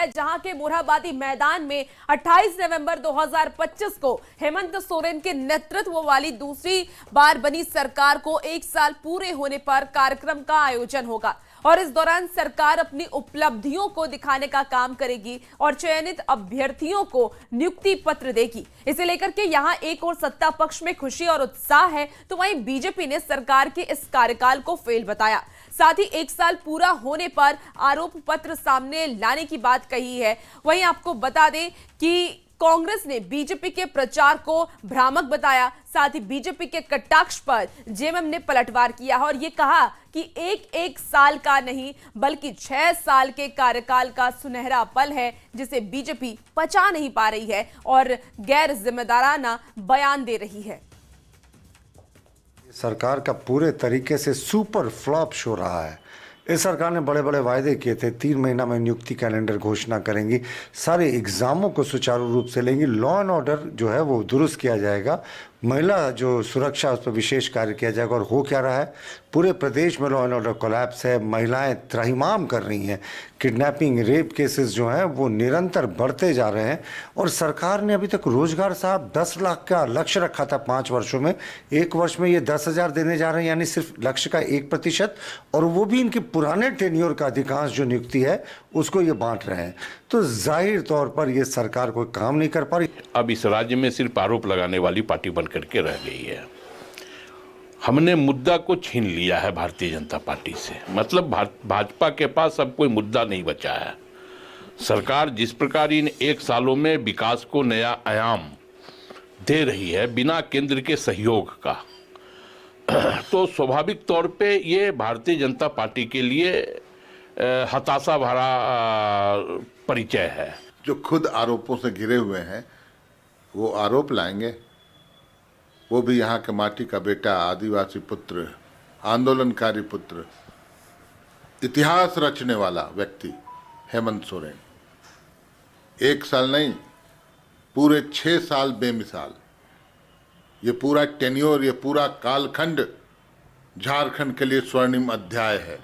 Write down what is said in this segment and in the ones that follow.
है, जहां के मोरहाबादी मैदान में 28 नवंबर 2025 को हेमंत सोरेन के नेतृत्व वाली दूसरी बार बनी सरकार को 1 साल पूरे होने पर कार्यक्रम का आयोजन होगा और इस दौरान सरकार अपनी उपलब्धियों को दिखाने का काम करेगी और चयनित अभ्यर्थियों को नियुक्ति पत्र देगी। इसे लेकर के यहां एक और सत्ता पक्ष में खुशी और उत्साह है, तो वहीं बीजेपी ने सरकार के इस कार्यकाल को फेल बताया। साथ ही 1 साल पूरा होने पर आरोप पत्र सामने लाने की बात कही है। वहीं आपको बता दें कि कांग्रेस ने बीजेपी के प्रचार को भ्रामक बताया। साथ ही बीजेपी के कटाक्ष पर जेएमएम ने पलटवार किया और यह कहा कि एक साल का नहीं बल्कि 6 साल के कार्यकाल का सुनहरा पल है, जिसे बीजेपी पचा नहीं पा रही है और गैर जिम्मेदाराना बयान दे रही है। सरकार का पूरे तरीके से सुपर फ्लॉप शो रहा है। इस सरकार ने बड़े बड़े वायदे किए थे, 3 महीना में नियुक्ति कैलेंडर घोषणा करेंगी, सारे एग्जामों को सुचारू रूप से लेंगी, लॉ एंड ऑर्डर जो है वो दुरुस्त किया जाएगा, महिला जो सुरक्षा उस पर विशेष कार्य किया जाएगा। और हो क्या रहा है, पूरे प्रदेश में लॉ एंड ऑर्डर कोलैप्स है, महिलाएं त्राहिमाम कर रही हैं, किडनैपिंग रेप केसेस जो हैं वो निरंतर बढ़ते जा रहे हैं। और सरकार ने अभी तक रोजगार साहब 10 लाख का लक्ष्य रखा था 5 वर्षों में, 1 वर्ष में ये 10,000 देने जा रहे हैं, यानी सिर्फ लक्ष्य का 1%, और वो भी इनके पुराने टेन्योर का अधिकांश जो नियुक्ति है उसको ये बांट रहे हैं। तो जाहिर तौर पर ये सरकार कोई काम नहीं कर पा रही। अब इस राज्य में सिर्फ आरोप लगाने वाली पार्टी बन करके रह गई है। हमने मुद्दा को छीन लिया है भारतीय जनता पार्टी से, मतलब भाजपा के पास अब कोई मुद्दा नहीं बचा है। सरकार जिस प्रकार इन 1 सालों में विकास को नया आयाम दे रही है बिना केंद्र के सहयोग का, तो स्वाभाविक तौर पे ये भारतीय जनता पार्टी के लिए हताशा भरा परिचय है। जो खुद आरोपों से घिरे हुए हैं वो आरोप लाएंगे, वो भी यहाँ के माटी का बेटा, आदिवासी पुत्र, आंदोलनकारी पुत्र, इतिहास रचने वाला व्यक्ति हेमंत सोरेन। 1 साल नहीं, पूरे 6 साल बेमिसाल। ये पूरा टेन्योर, ये पूरा कालखंड झारखंड के लिए स्वर्णिम अध्याय है।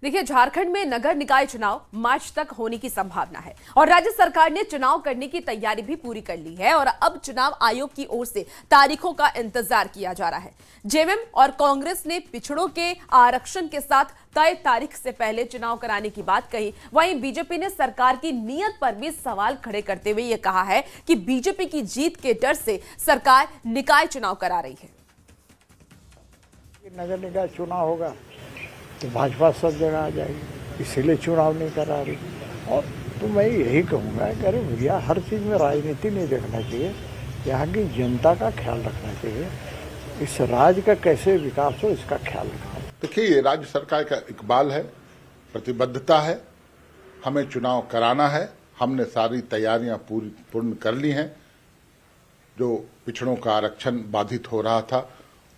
देखिए, झारखंड में नगर निकाय चुनाव मार्च तक होने की संभावना है और राज्य सरकार ने चुनाव करने की तैयारी भी पूरी कर ली है और अब चुनाव आयोग की ओर से तारीखों का इंतजार किया जा रहा है। जेएमएम और कांग्रेस ने पिछड़ों के आरक्षण के साथ तय तारीख से पहले चुनाव कराने की बात कही। वहीं बीजेपी ने सरकार की नीयत पर भी सवाल खड़े करते हुए यह कहा है कि बीजेपी की जीत के डर से सरकार निकाय चुनाव करा रही है। नगर निकाय चुनाव होगा तो भाजपा सब जगह आ जाएगी, इसीलिए चुनाव नहीं करा रही। और तो मैं यही कहूँगा कि अरे भैया, हर चीज़ में राजनीति नहीं देखना चाहिए, यहाँ की जनता का ख्याल रखना चाहिए, इस राज्य का कैसे विकास हो इसका ख्याल रखना। देखिए, ये राज्य सरकार का इकबाल है, प्रतिबद्धता है, हमें चुनाव कराना है। हमने सारी तैयारियां पूर्ण कर ली हैं। जो पिछड़ों का आरक्षण बाधित हो रहा था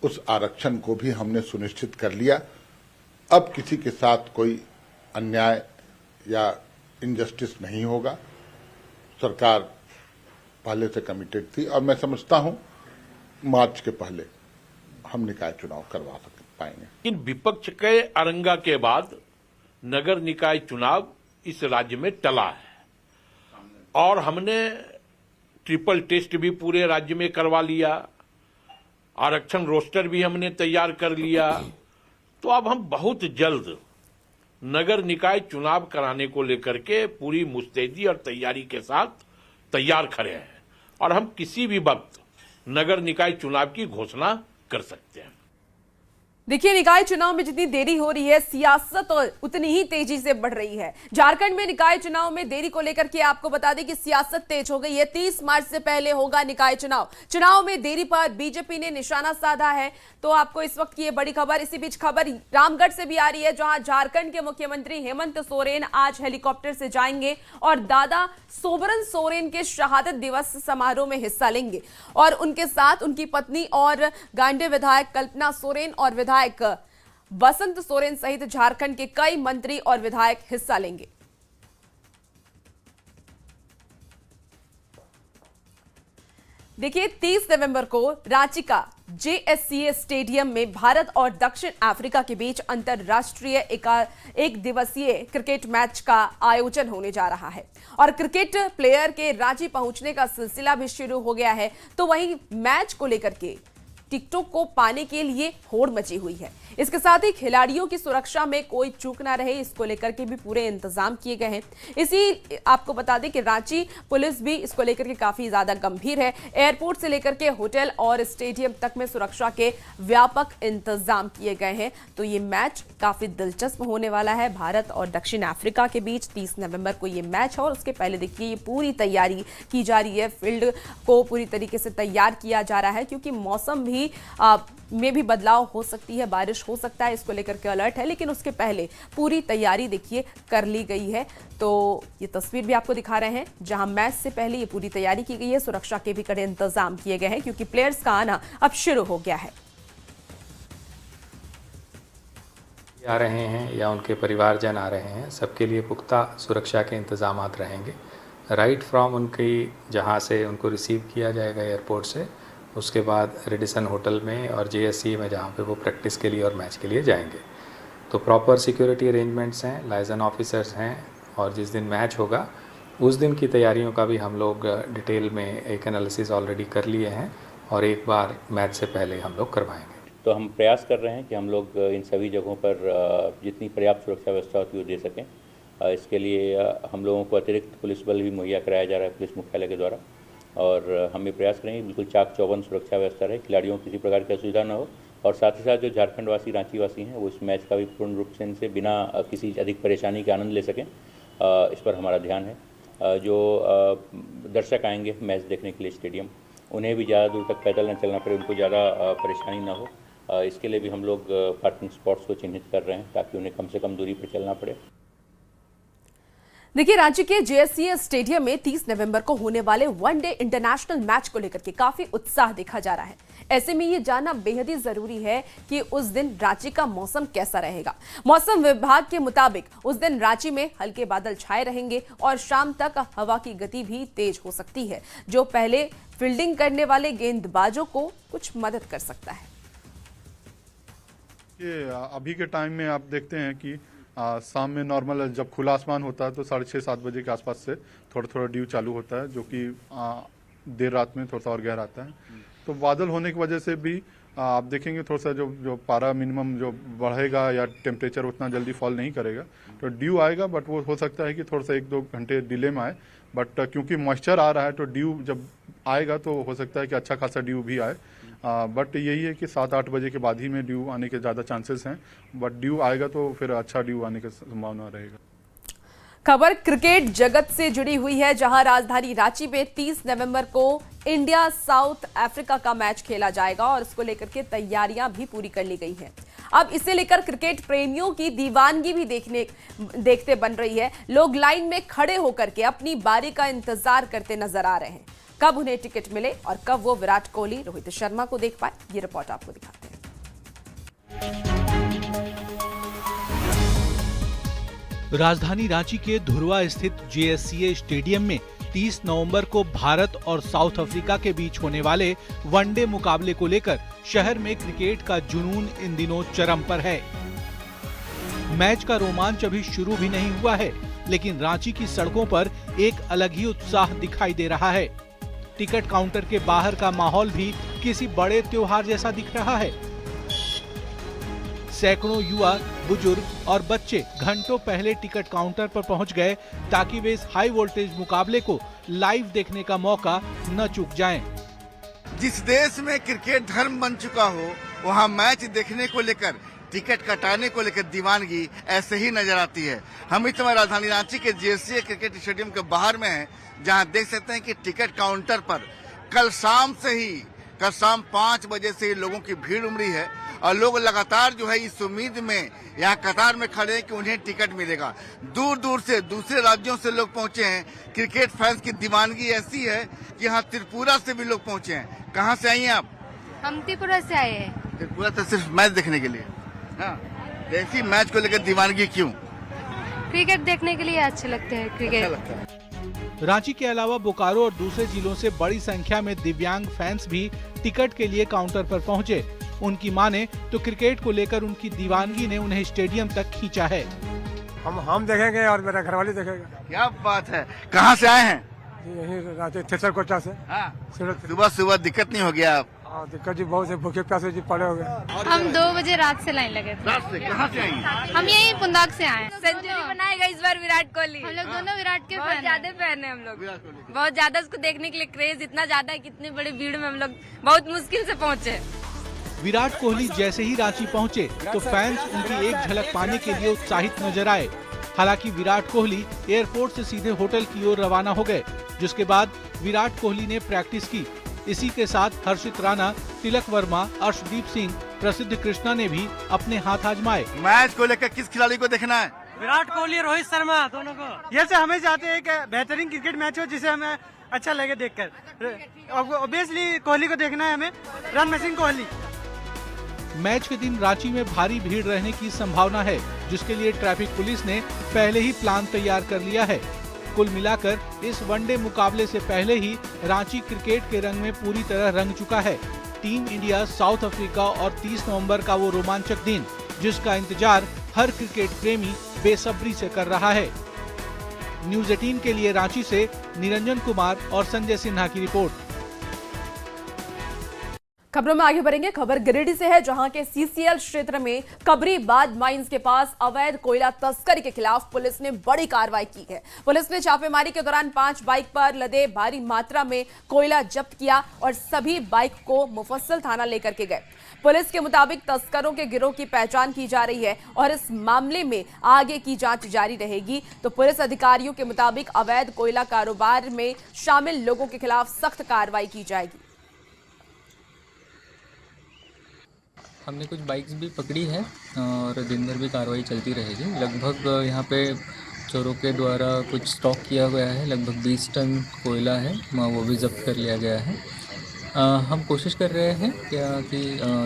उस आरक्षण को भी हमने सुनिश्चित कर लिया। अब किसी के साथ कोई अन्याय या इनजस्टिस नहीं होगा। सरकार पहले से कमिटेड थी और मैं समझता हूं मार्च के पहले हम निकाय चुनाव करवा पाएंगे। इन विपक्ष के अरंगा के बाद नगर निकाय चुनाव इस राज्य में टला है और हमने ट्रिपल टेस्ट भी पूरे राज्य में करवा लिया, आरक्षण रोस्टर भी हमने तैयार कर लिया। तो अब हम बहुत जल्द नगर निकाय चुनाव कराने को लेकर के पूरी मुस्तैदी और तैयारी के साथ तैयार खड़े हैं और हम किसी भी वक्त नगर निकाय चुनाव की घोषणा कर सकते हैं। देखिए, निकाय चुनाव में जितनी देरी हो रही है, सियासत उतनी ही तेजी से बढ़ रही है। झारखंड में निकाय चुनाव में देरी को लेकर के आपको बता दें कि सियासत तेज हो गई है। 30 मार्च से पहले होगा निकाय चुनाव। चुनाव में देरी पर बीजेपी ने निशाना साधा है। तो आपको इस वक्त की ये बड़ी खबर, इसी बीच खबर रामगढ़ से भी आ रही है, जहां झारखंड के मुख्यमंत्री हेमंत सोरेन आज हेलीकॉप्टर से जाएंगे और दादा सोबरन सोरेन के शहादत दिवस समारोह में हिस्सा लेंगे और उनके साथ उनकी पत्नी और गांडे विधायक कल्पना सोरेन और विधायक बसंत सोरेन सहित झारखंड के कई मंत्री और विधायक हिस्सा लेंगे। देखिए, 30 नवंबर को रांची का JSCA स्टेडियम में भारत और दक्षिण अफ्रीका के बीच अंतरराष्ट्रीय एक दिवसीय क्रिकेट मैच का आयोजन होने जा रहा है और क्रिकेट प्लेयर के रांची पहुंचने का सिलसिला भी शुरू हो गया है। तो वहीं मैच को लेकर के टिकटों को पाने के लिए होड़ मची हुई है। इसके साथ ही खिलाड़ियों की सुरक्षा में कोई चूक ना रहे, इसको लेकर के भी पूरे इंतजाम किए गए हैं। इसी आपको बता दें कि रांची पुलिस भी इसको लेकर के काफी ज्यादा गंभीर है। एयरपोर्ट से लेकर के होटल और स्टेडियम तक में सुरक्षा के व्यापक इंतजाम किए गए हैं। तो ये मैच काफी दिलचस्प होने वाला है। भारत और दक्षिण अफ्रीका के बीच 30 नवंबर को ये मैच है और उसके पहले देखिए ये पूरी तैयारी की जा रही है। फील्ड को पूरी तरीके से तैयार किया जा रहा है क्योंकि मौसम भी में भी बदलाव हो सकती है, बारिश हो सकता है, इसको लेकर के अलर्ट है। लेकिन उसके पहले पूरी तैयारी देखिए कर ली गई है। तो ये तस्वीर भी आपको दिखा रहे हैं जहां मैच से पहले ये पूरी तैयारी की गई है। सुरक्षा के भी कड़े इंतजाम किए गए हैं क्योंकि प्लेयर्स का आना अब शुरू हो गया है। आ रहे हैं या उनके परिवारजन आ रहे हैं, सबके लिए पुख्ता सुरक्षा के इंतजाम रहेंगे। राइट फ्रॉम उनकी जहां से उनको रिसीव किया जाएगा एयरपोर्ट से, उसके बाद रेडिसन होटल में और JSCA में जहाँ पे वो प्रैक्टिस के लिए और मैच के लिए जाएंगे। तो प्रॉपर सिक्योरिटी अरेंजमेंट्स हैं, लाइजन ऑफिसर्स हैं और जिस दिन मैच होगा उस दिन की तैयारियों का भी हम लोग डिटेल में एक एनालिसिस ऑलरेडी कर लिए हैं और एक बार मैच से पहले हम लोग करवाएंगे। तो हम प्रयास कर रहे हैं कि हम लोग इन सभी जगहों पर जितनी पर्याप्त सुरक्षा व्यवस्था होती है वो दे सकें। इसके लिए हम लोगों को अतिरिक्त पुलिस बल भी मुहैया कराया जा रहा है पुलिस मुख्यालय के द्वारा और हम ये प्रयास करेंगे बिल्कुल चाक चौबंद सुरक्षा व्यवस्था रहे, खिलाड़ियों को किसी प्रकार की असुविधा न हो और साथ ही साथ जो झारखंड वासी रांची वासी हैं वो इस मैच का भी पूर्ण रूप से इनसे बिना किसी अधिक परेशानी के आनंद ले सकें, इस पर हमारा ध्यान है। जो दर्शक आएंगे मैच देखने के लिए स्टेडियम, उन्हें भी ज़्यादा दूर तक पैदल न चलना पड़े, उनको ज़्यादा परेशानी ना हो, इसके लिए भी हम लोग पार्किंग स्पॉट्स को चिन्हित कर रहे हैं ताकि उन्हें कम से कम दूरी पर चलना पड़े। देखिए रांची के JSCA स्टेडियम में 30 नवंबर को होने वाले वनडे इंटरनेशनल मैच को लेकर के काफी उत्साह देखा जा रहा है। ऐसे में ये जानना बेहद ही जरूरी है कि उस दिन रांची का मौसम कैसा रहेगा। मौसम विभाग के मुताबिक उस दिन रांची में हल्के बादल छाए रहेंगे और शाम तक हवा की गति भी तेज हो सकती है, जो पहले फील्डिंग करने वाले गेंदबाजों को कुछ मदद कर सकता है। ये अभी के टाइम में आप देखते हैं कि शाम में नॉर्मल जब खुला आसमान होता है तो 6:30-7 बजे के आसपास से थोड़ा थोड़ा ड्यू चालू होता है, जो कि देर रात में थोड़ा सा और गहरा आता है। तो बादल होने की वजह से भी आप देखेंगे थोड़ा सा जो पारा मिनिमम जो बढ़ेगा या टेम्परेचर उतना जल्दी फॉल नहीं करेगा। तो ड्यू आएगा बट वो हो सकता है कि थोड़ा सा 1-2 घंटे डिले में आए, बट क्योंकि मॉइस्चर आ रहा है तो ड्यू जब आएगा तो हो सकता है कि अच्छा खासा ड्यू भी आए। बट यही है कि 7-8 बजे के बाद ही में ड्यू आने के ज़्यादा चांसेस हैं, बट ड्यू आएगा तो फिर अच्छा ड्यू आने की संभावना रहेगा। खबर क्रिकेट जगत से जुड़ी हुई है, जहां राजधानी रांची में 30 नवंबर को इंडिया साउथ अफ्रीका का मैच खेला जाएगा और इसको लेकर के तैयारियां भी पूरी कर ली गई हैं। अब इसे लेकर क्रिकेट प्रेमियों की दीवानगी भी देखते बन रही है। लोग लाइन में खड़े होकर के अपनी बारी का इंतजार करते नजर आ रहे हैं, कब उन्हें टिकट मिले और कब वो विराट कोहली, रोहित शर्मा को देख पाए। ये रिपोर्ट आपको दिखाते हैं। राजधानी रांची के धुरवा स्थित JSCA स्टेडियम में 30 नवंबर को भारत और साउथ अफ्रीका के बीच होने वाले वनडे मुकाबले को लेकर शहर में क्रिकेट का जुनून इन दिनों चरम पर है। मैच का रोमांच अभी शुरू भी नहीं हुआ है, लेकिन रांची की सड़कों पर एक अलग ही उत्साह दिखाई दे रहा है। टिकट काउंटर के बाहर का माहौल भी किसी बड़े त्योहार जैसा दिख रहा है। सैकड़ों युवा, बुजुर्ग और बच्चे घंटों पहले टिकट काउंटर पर पहुंच गए ताकि वे इस हाई वोल्टेज मुकाबले को लाइव देखने का मौका न चूक जाएं। जिस देश में क्रिकेट धर्म बन चुका हो, वहां मैच देखने को लेकर, टिकट कटाने को लेकर दीवानगी ऐसे ही नजर आती है। हम इस समय राजधानी रांची के JSCA क्रिकेट स्टेडियम के बाहर में हैं, जहां देख सकते हैं कि टिकट काउंटर पर कल शाम 5 बजे से ही लोगों की भीड़ उमड़ी है और लोग लगातार जो है इस उम्मीद में यहाँ कतार में खड़े हैं कि उन्हें टिकट मिलेगा। दूर दूर से, दूसरे राज्यों से लोग पहुंचे हैं। क्रिकेट फैंस की दीवानगी ऐसी है कि यहाँ त्रिपुरा से भी लोग पहुंचे हैं। कहाँ से आई हैं आप? हम त्रिपुरा से आए हैं। त्रिपुरा से सिर्फ मैच देखने के लिए? हाँ, ऐसी मैच को लेकर दीवानगी क्यों? क्रिकेट देखने के लिए अच्छे लगते हैं। क्रिकेट अच्छा लगता है। रांची के अलावा बोकारो और दूसरे जिलों से बड़ी संख्या में दिव्यांग फैंस भी टिकट के लिए काउंटर पर पहुंचे। उनकी माने तो क्रिकेट को लेकर उनकी दीवानगी ने उन्हें स्टेडियम तक खींचा है। हम देखेंगे और मेरा घरवाली देखेगा। क्या बात है, कहाँ से आए हैं? यही रांची थिएटर कोटा से। सुबह सुबह दिक्कत नहीं हो गया? दिक्कत जी बहुत है, भूखे प्यासे जी पड़े हो गए। हम 2 बजे रात से लाइन लगे थे। रात से? कहाँ से आई? हम यही पुंदाक से आए। सेंचुरी बनाएगा इस बार विराट कोहली। हम लोग दोनों विराट के बहुत ज्यादा फैन है हम लोग, बहुत ज्यादा उसको देखने के लिए क्रेज इतना ज्यादा है, कितनी बड़ी भीड़ में हम लोग बहुत मुश्किल से पहुँचे। विराट कोहली जैसे ही रांची पहुंचे तो फैंस उनकी एक झलक पाने के लिए उत्साहित नजर आए। हालांकि विराट कोहली एयरपोर्ट से सीधे होटल की ओर रवाना हो गए, जिसके बाद विराट कोहली ने प्रैक्टिस की। इसी के साथ हर्षित राणा, तिलक वर्मा, अर्शदीप सिंह, प्रसिद्ध कृष्णा ने भी अपने हाथ आजमाए। मैच को लेकर किस खिलाड़ी को देखना है? विराट कोहली, रोहित शर्मा, दोनों को। ये से हमें चाहते हैं कि बेहतरीन क्रिकेट मैच हो जिसे हमें अच्छा लगे देखकर। ऑब्वियसली कोहली को देखना है हमें, रन मशीन कोहली। मैच के दिन रांची में भारी भीड़ रहने की संभावना है, जिसके लिए ट्रैफिक पुलिस ने पहले ही प्लान तैयार कर लिया है। कुल मिलाकर इस वनडे मुकाबले से पहले ही रांची क्रिकेट के रंग में पूरी तरह रंग चुका है। टीम इंडिया साउथ अफ्रीका और 30 नवंबर का वो रोमांचक दिन, जिसका इंतजार हर क्रिकेट प्रेमी बेसब्री से कर रहा है। न्यूज़ 18 के लिए रांची से निरंजन कुमार और संजय सिन्हा की रिपोर्ट। खबरों में आगे बढ़ेंगे। खबर गिरिडीह से है, जहां के सीसीएल क्षेत्र में कबरीबाद माइंस के पास अवैध कोयला तस्करी के खिलाफ पुलिस ने बड़ी कार्रवाई की है। पुलिस ने छापेमारी के दौरान 5 बाइक पर लदे भारी मात्रा में कोयला जब्त किया और सभी बाइक को मुफस्सिल थाना लेकर के गए। पुलिस के मुताबिक तस्करों के गिरोह की पहचान की जा रही है और इस मामले में आगे की जांच जारी रहेगी। तो पुलिस अधिकारियों के मुताबिक अवैध कोयला कारोबार में शामिल लोगों के खिलाफ सख्त कार्रवाई की जाएगी। हमने कुछ बाइक्स भी पकड़ी है और दिन भर भी कार्रवाई चलती रहेगी। लगभग यहाँ पे चोरों के द्वारा कुछ स्टॉक किया गया है, लगभग 20 टन कोयला है, वो भी जब्त कर लिया गया है। हम कोशिश कर रहे हैं कि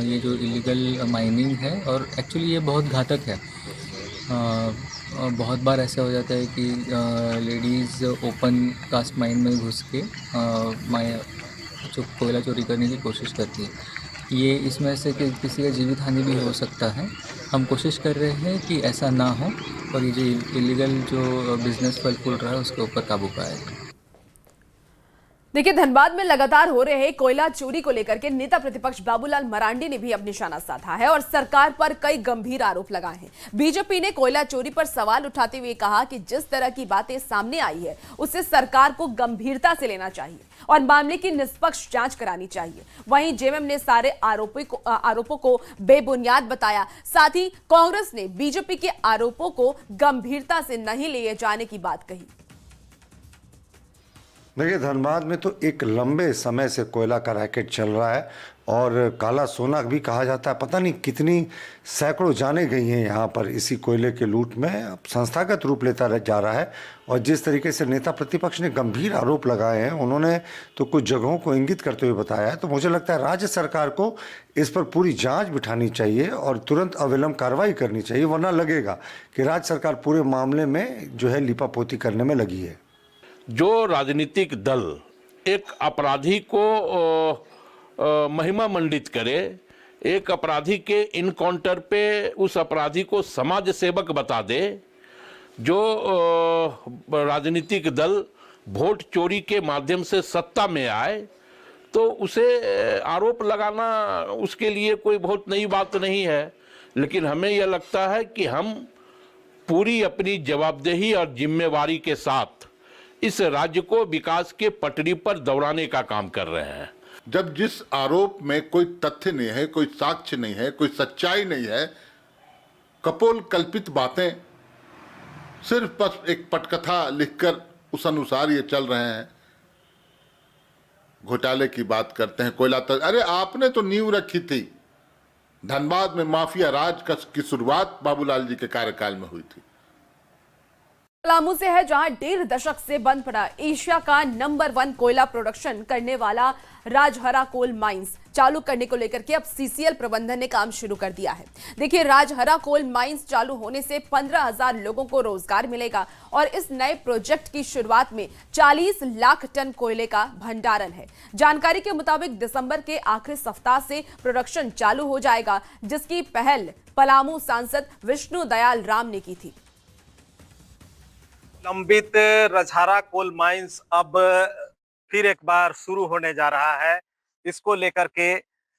ये जो इलीगल माइनिंग है, और एक्चुअली ये बहुत घातक है। बहुत बार ऐसा हो जाता है कि लेडीज़ ओपन कास्ट माइन में घुस के जो कोयला चोरी करने की कोशिश करती है। ये इसमें से किसी का जीवित हानि भी हो सकता है। हम कोशिश कर रहे हैं कि ऐसा ना हो और ये जो इलीगल जो बिजनेस फल फूल रहा है उसके ऊपर काबू पाए। देखिए, धनबाद में लगातार हो रहे कोयला चोरी को लेकर के नेता प्रतिपक्ष बाबूलाल मरांडी ने भी अब निशाना साधा है और सरकार पर कई गंभीर आरोप लगाए हैं। बीजेपी ने कोयला चोरी पर सवाल उठाते हुए कहा कि जिस तरह की बातें सामने आई है उससे सरकार को गंभीरता से लेना चाहिए और मामले की निष्पक्ष जांच करानी चाहिए। वहीं जेएमएम ने सारे आरोपों को बेबुनियाद बताया। साथ ही कांग्रेस ने बीजेपी के आरोपों को गंभीरता से नहीं लिए जाने की बात कही। देखिए, धनबाद में तो एक लंबे समय से कोयला का रैकेट चल रहा है और काला सोना भी कहा जाता है। पता नहीं कितनी सैकड़ों जाने गई हैं यहाँ पर इसी कोयले के लूट में। अब संस्थागत रूप लेता जा रहा है और जिस तरीके से नेता प्रतिपक्ष ने गंभीर आरोप लगाए हैं, उन्होंने तो कुछ जगहों को इंगित करते हुए बताया है। तो मुझे लगता है राज्य सरकार को इस पर पूरी जांच बिठानी चाहिए और तुरंत अविलंब कार्रवाई करनी चाहिए, वरना लगेगा कि राज्य सरकार पूरे मामले में जो है लीपापोती करने में लगी है। जो राजनीतिक दल एक अपराधी को महिमा मंडित करे, एक अपराधी के इनकाउंटर पे उस अपराधी को समाज सेवक बता दे, जो राजनीतिक दल वोट चोरी के माध्यम से सत्ता में आए, तो उसे आरोप लगाना उसके लिए कोई बहुत नई बात नहीं है। लेकिन हमें यह लगता है कि हम पूरी अपनी जवाबदेही और जिम्मेवारी के साथ इस राज्य को विकास के पटरी पर दौड़ाने का काम कर रहे हैं। जब जिस आरोप में कोई तथ्य नहीं है, कोई साक्ष्य नहीं है, कोई सच्चाई नहीं है, कपोल कल्पित बातें, सिर्फ बस एक पटकथा लिखकर उस अनुसार ये चल रहे हैं, घोटाले की बात करते हैं, कोयला तक। अरे आपने तो नींव रखी थी। धनबाद में माफिया राज की शुरुआत बाबूलाल जी के कार्यकाल में हुई थी। पलामू से है, जहां 1.5 दशक से बंद पड़ा एशिया का नंबर 1 कोयला प्रोडक्शन करने वाला राजहरा कोल माइंस चालू करने को लेकर के अब सीसीएल प्रबंधन ने काम शुरू कर दिया है। देखिए, राजहरा कोल माइंस चालू होने से 15,000 लोगों को रोजगार मिलेगा और इस नए प्रोजेक्ट की शुरुआत में 40 लाख टन कोयले का भंडारण है। जानकारी के मुताबिक दिसंबर के आखिरी सप्ताह से प्रोडक्शन चालू हो जाएगा, जिसकी पहल पलामू सांसद विष्णु दयाल राम ने की थी। लंबित राजहरा कोल माइंस अब फिर एक बार शुरू होने जा रहा है। इसको लेकर के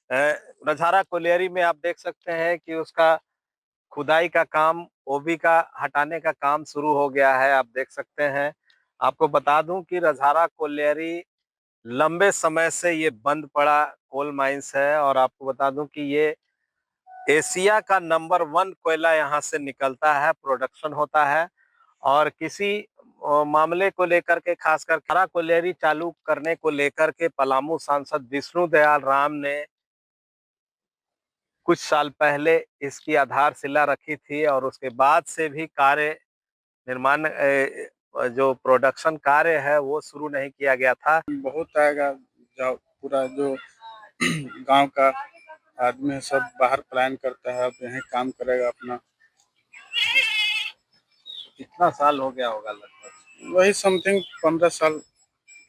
राजहरा कोलियरी में आप देख सकते हैं कि उसका खुदाई का काम, ओबी का हटाने का काम शुरू हो गया है। आप देख सकते हैं। आपको बता दूं कि राजहरा कोलियरी लंबे समय से ये बंद पड़ा कोल माइंस है और आपको बता दूं कि ये एशिया का नंबर 1 कोयला यहाँ से निकलता है, प्रोडक्शन होता है। और किसी मामले को लेकर के खासकर राजहरा कोलियरी चालू करने को लेकर के पलामू सांसद विष्णु दयाल राम ने कुछ साल पहले इसकी आधारशिला रखी थी और उसके बाद से भी कार्य निर्माण जो प्रोडक्शन कार्य है वो शुरू नहीं किया गया था। बहुत आएगा, पूरा जो गांव का आदमी सब बाहर प्लान करता है, अब यहीं काम करेगा अपना। कितना साल हो गया होगा? लगभग वही समथिंग 15 साल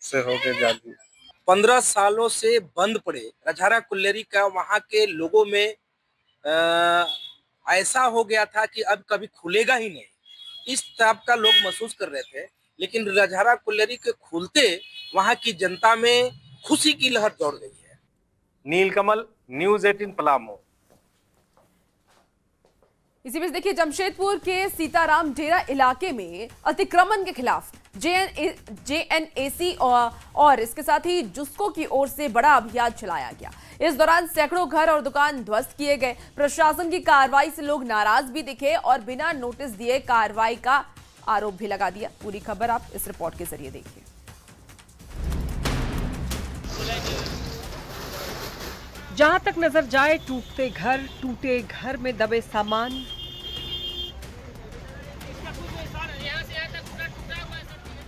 से हो गए ज्यादा। 15 सालों से बंद पड़े राजहरा कोलियरी का वहाँ के लोगों में ऐसा हो गया था कि अब कभी खुलेगा ही नहीं, इस टाइप का लोग महसूस कर रहे थे। लेकिन राजहरा कोलियरी के खुलते वहाँ की जनता में खुशी की लहर दौड़ गई है। नीलकमल, न्यूज़ 18 पलामू। इसी बीच देखिए, जमशेदपुर के सीताराम डेरा इलाके में अतिक्रमण के खिलाफ जेएनएसी और इसके साथ ही जुस्को की ओर से बड़ा अभियान चलाया गया। इस दौरान सैकड़ों घर और दुकान ध्वस्त किए गए। प्रशासन की कार्रवाई से लोग नाराज भी दिखे और बिना नोटिस दिए कार्रवाई का आरोप भी लगा दिया। पूरी खबर आप इस रिपोर्ट के जरिए देखिए। जहां तक नजर जाए टूटे घर में दबे सामान,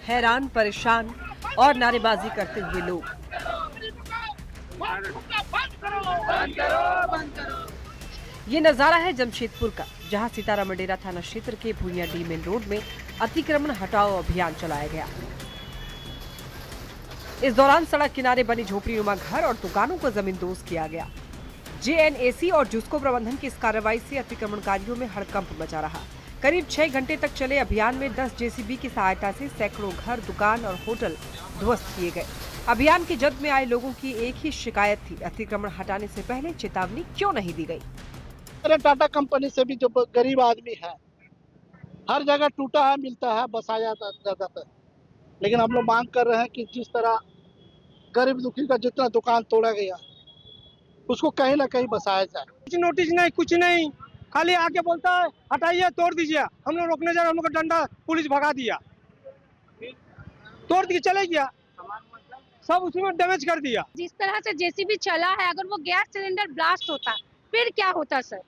हैरान परेशान और नारेबाजी करते हुए लोग। ये नजारा है जमशेदपुर का, जहां सीताराम डेरा थाना क्षेत्र के भुइयाडीह मेन रोड में अतिक्रमण हटाओ अभियान चलाया गया। इस दौरान सड़क किनारे बनी झोपड़ीनुमा घर और दुकानों को जमींदोज किया गया। जेएनएसी और जुस्को प्रबंधन की इस कार्रवाई से अतिक्रमणकारियों में हड़कंप मचा रहा। करीब 6 घंटे तक चले अभियान में 10 जेसीबी की सहायता से सैकड़ों घर, दुकान और होटल ध्वस्त किए गए। अभियान की जद में आए लोगों की एक ही शिकायत थी, अतिक्रमण हटाने से पहले चेतावनी क्यों नहीं दी गई। अरे टाटा कंपनी से भी जो गरीब आदमी है, हर जगह टूटा है, मिलता है, बसाया जाता है। लेकिन हम लोग मांग कर रहे हैं कि जिस तरह गरीब दुखी का जितना दुकान तोड़ा गया उसको कहीं ना कहीं बसाया जाए। कुछ नोटिस नहीं, कुछ नहीं, खाली आके बोलता है हटाइए, तोड़ दीजिए। हम लोग रोकने जा रहे, हम लोग का डंडा पुलिस भगा दिया, तोड़ के चले गया, सब उसी में डैमेज कर दिया। जिस तरह से जेसीबी चला है, अगर वो गैस सिलेंडर ब्लास्ट होता फिर क्या होता सर?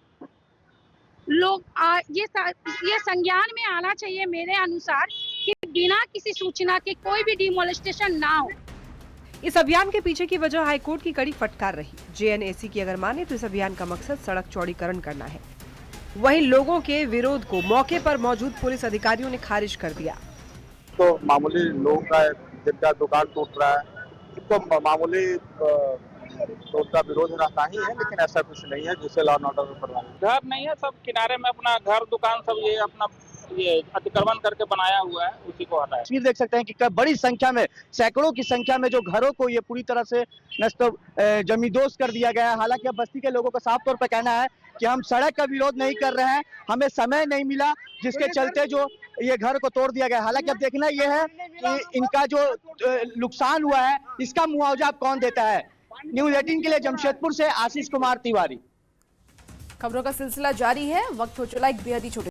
लोग ये संज्ञान में आना चाहिए मेरे अनुसार कि बिना किसी सूचना के कोई भी डिमोलिस्टेशन ना हो। इस अभियान के पीछे की वजह हाईकोर्ट की कड़ी फटकार रही। जेएनएसी की अगर माने तो इस अभियान का मकसद सड़क चौड़ीकरण करना है। वहीं लोगों के विरोध को मौके पर मौजूद पुलिस अधिकारियों ने खारिज कर दिया। तो मामूली लोगों का जिनका दुकान टूट रहा है तो मामूली तो उनका विरोध रहता ही है, लेकिन ऐसा कुछ नहीं है जिससे लॉ एंड ऑर्डर में प्रभावित। घर नहीं है, सब किनारे में अपना घर दुकान सब ये अपना ये अतिक्रमण करके बनाया हुआ है, उसी को हटाया। तस्वीर देख सकते हैं कि बड़ी संख्या में, सैकड़ों की संख्या में जो घरों को ये पूरी तरह से नष्ट जमींदोज कर दिया गया है। हालांकि अब बस्ती के लोगों का साफ तौर पर कहना है कि हम सड़क का विरोध नहीं कर रहे हैं, हमें समय नहीं मिला जिसके चलते जो ये घर को तोड़ दिया गया। हालांकि अब देखना यह है कि इनका जो नुकसान हुआ है इसका मुआवजा कौन देता है। न्यूज़ 18 के लिए जमशेदपुर से आशीष कुमार तिवारी। खबरों का सिलसिला जारी है। वक्त हो चला एक बेहद ही छोटे